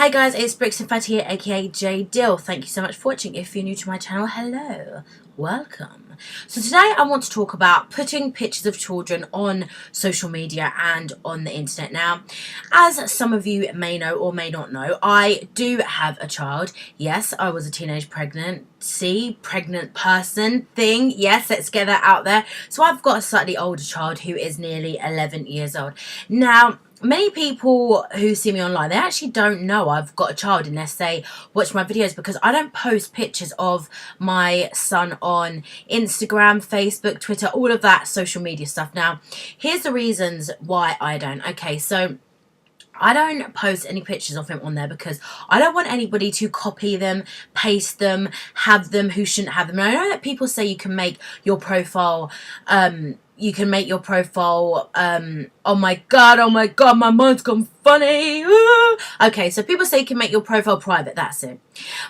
Hi guys, it's Brixton Fatty here, aka J Dill. Thank you so much for watching. If you're new to my channel, hello, welcome. So today I want to talk about putting pictures of children on social media and on the internet. Now, as some of you may know or may not know, I do have a child. Yes, I was a teenage pregnant person thing. Yes, let's get that out there. So I've got a slightly older child who is nearly 11 years old. Now, many people who see me online, they actually don't know I've got a child unless they watch my videos, because I don't post pictures of my son on Instagram, Facebook, Twitter, all of that social media stuff. Now, here's the reasons why I don't. Okay, so I don't post any pictures of him on there because I don't want anybody to copy them, paste them, have them who shouldn't have them. And I know that people say you can make your profile, oh my god, my mind's gone funny. Ooh. Okay, so people say you can make your profile private, that's it.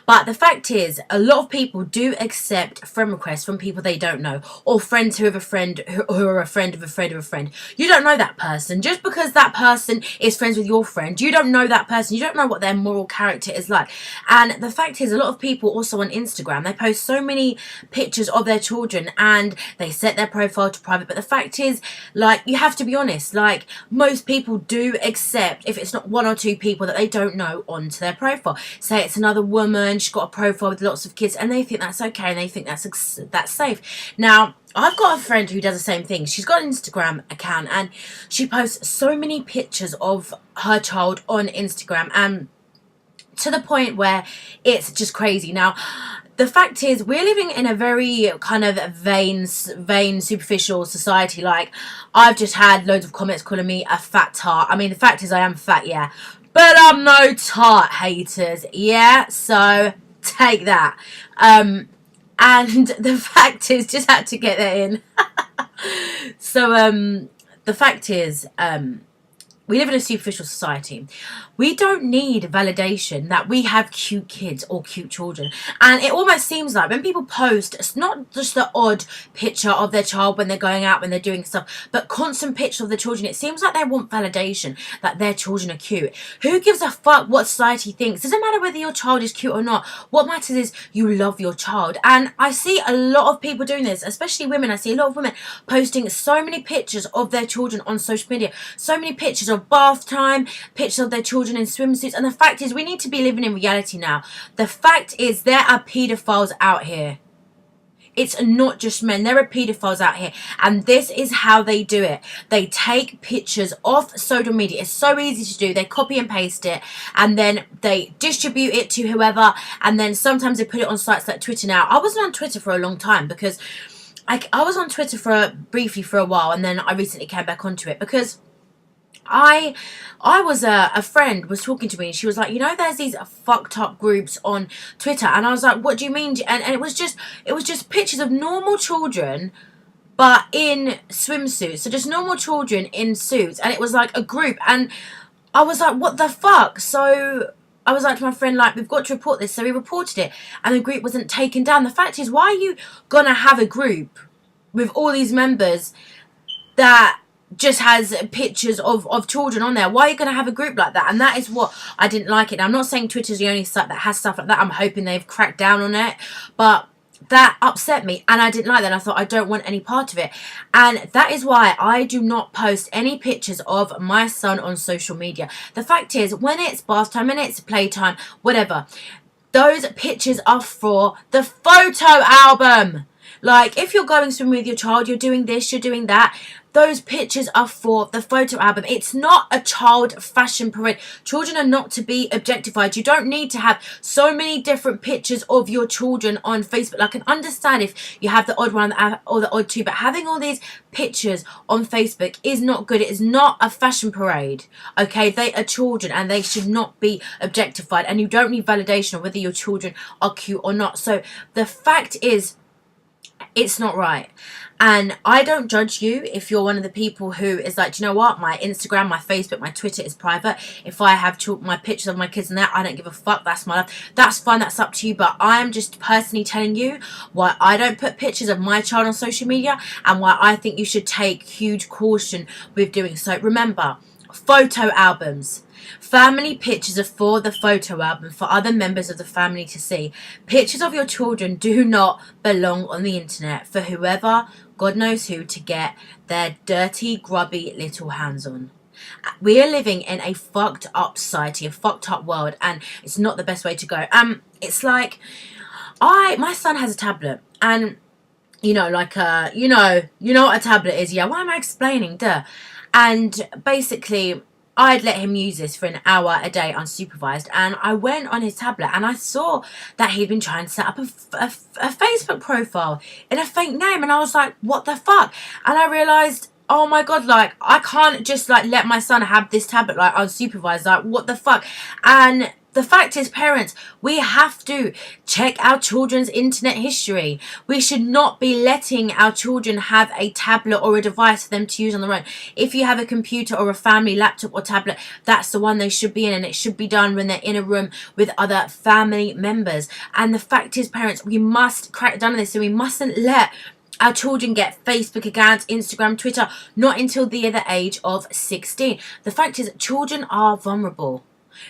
But the fact is, a lot of people do accept friend requests from people they don't know, or friends who have a friend who are a friend of a friend of a friend. You don't know that person. Just because that person is friends with your friend, you don't know that person. You don't know what their moral character is like. And the fact is, a lot of people also on Instagram, they post so many pictures of their children and they set their profile to private. But the fact is, like, you have to be honest, like, most people do accept, if it's not one or two people that they don't know, onto their profile. Say it's another woman, she's got a profile with lots of kids, and they think that's okay, and they think that's safe. Now, I've got a friend who does the same thing. She's got an Instagram account, and she posts so many pictures of her child on Instagram, and to the point where it's just crazy. Now, the fact is, we're living in a very kind of vain, superficial society. Like, I've just had loads of comments calling me a fat tart. I mean, the fact is, I am fat, yeah, but I'm no tart, haters. Yeah, so take that. And the fact is, just had to get that in. So, the fact is, we live in a superficial society. We don't need validation that we have cute kids or cute children. And it almost seems like when people post, it's not just the odd picture of their child when they're going out, when they're doing stuff, but constant pictures of the children. It seems like they want validation that their children are cute. Who gives a fuck what society thinks? Doesn't matter whether your child is cute or not. What matters is you love your child. And I see a lot of people doing this, especially women. I see a lot of women posting so many pictures of their children on social media. So many pictures of bath time, pictures of their children in swimsuits. And the fact is, we need to be living in reality now. The fact is, there are paedophiles out here. It's not just men. There are paedophiles out here. And this is how they do it. They take pictures off social media. It's so easy to do. They copy and paste it. And then they distribute it to whoever. And then sometimes they put it on sites like Twitter now. I wasn't on Twitter for a long time because I was on Twitter briefly for a while. And then I recently came back onto it because I was a friend was talking to me, and she was like, you know, there's these fucked up groups on Twitter. And I was like, what do you mean? And it was just pictures of normal children, but in swimsuits. So just normal children in suits. And it was like a group. And I was like, what the fuck? So I was like to my friend, like, we've got to report this. So we reported it, and the group wasn't taken down. The fact is, why are you gonna have a group with all these members that just has pictures of children on there? Why are you going to have a group like that? And that is what I didn't like it. Now, I'm not saying Twitter's the only site that has stuff like that. I'm hoping they've cracked down on it. But that upset me, and I didn't like that. I thought, I don't want any part of it. And that is why I do not post any pictures of my son on social media. The fact is, when it's bath time, when it's playtime, whatever, those pictures are for the photo album. Like, if you're going swimming with your child, you're doing this, you're doing that, those pictures are for the photo album. It's not a child fashion parade. Children are not to be objectified. You don't need to have so many different pictures of your children on Facebook. I can understand if you have the odd one or the odd two, but having all these pictures on Facebook is not good. It is not a fashion parade. Okay, they are children and they should not be objectified. And you don't need validation of whether your children are cute or not. So the fact is, it's not right. And I don't judge you if you're one of the people who is like, do you know what, my Instagram, my Facebook, my Twitter is private. If I have my pictures of my kids and that, I don't give a fuck. That's my life. That's fine. That's up to you. But I am just personally telling you why I don't put pictures of my child on social media, and why I think you should take huge caution with doing so. Remember, photo albums. Family pictures are for the photo album for other members of the family to see. Pictures of your children do not belong on the internet for whoever, God knows who, to get their dirty, grubby little hands on. We are living in a fucked up society, a fucked up world, and it's not the best way to go. It's like, my son has a tablet, and you know, like you know what a tablet is. Yeah, why am I explaining? Duh. And basically, I'd let him use this for an hour a day unsupervised, and I went on his tablet and I saw that he'd been trying to set up a Facebook profile in a fake name, and I was like, what the fuck? And I realised, oh my god, like, I can't just like let my son have this tablet like unsupervised, like what the fuck? And the fact is, parents, we have to check our children's internet history. We should not be letting our children have a tablet or a device for them to use on their own. If you have a computer or a family laptop or tablet, that's the one they should be in, and it should be done when they're in a room with other family members. And the fact is, parents, we must crack down on this, and we mustn't let our children get Facebook accounts, Instagram, Twitter, not until the age of 16. The fact is, children are vulnerable.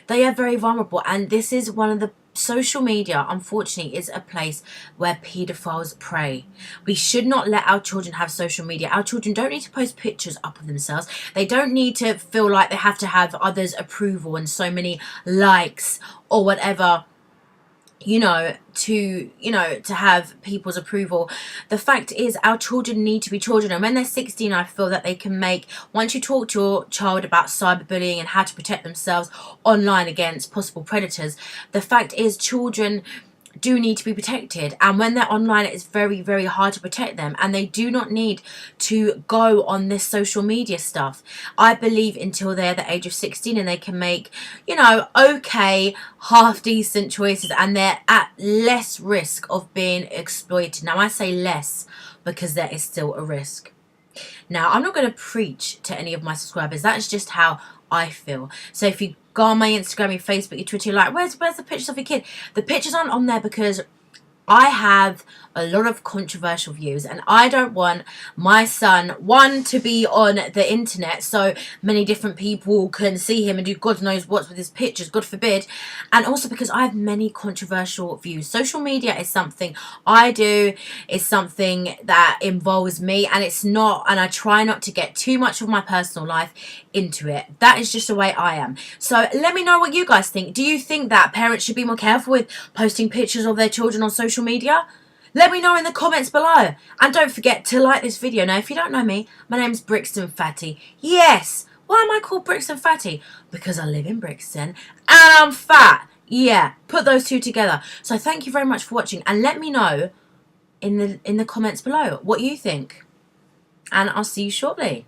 They are very vulnerable, and this is one of the social media, unfortunately, is a place where paedophiles prey. We should not let our children have social media. Our children don't need to post pictures up of themselves. They don't need to feel like they have to have others' approval and so many likes or whatever, to have people's approval. The fact is, our children need to be children, and when they're 16, I feel that they can make, once you talk to your child about cyberbullying and how to protect themselves online against possible predators, the fact is, children do need to be protected, and when they're online, it's very, very hard to protect them, and they do not need to go on this social media stuff, I believe, until they're the age of 16, and they can make, okay, half decent choices, and they're at less risk of being exploited. Now, I say less because there is still a risk. Now, I'm not going to preach to any of my subscribers. That is just how I feel. So if you go on my Instagram, your Facebook, your Twitter, you're like, where's the pictures of your kid? The pictures aren't on there because I have a lot of controversial views, and I don't want my son, one, to be on the internet so many different people can see him and do God knows what's with his pictures, God forbid, and also because I have many controversial views. Social media is something I do, is something that involves me, and I try not to get too much of my personal life into it. That is just the way I am. So let me know what you guys think. Do you think that parents should be more careful with posting pictures of their children on social media? Let me know in the comments below. And don't forget to like this video. Now, if you don't know me, my name's Brixton Fatty. Yes! Why am I called Brixton Fatty? Because I live in Brixton and I'm fat. Yeah, put those two together. So thank you very much for watching, and let me know in the comments below what you think. And I'll see you shortly.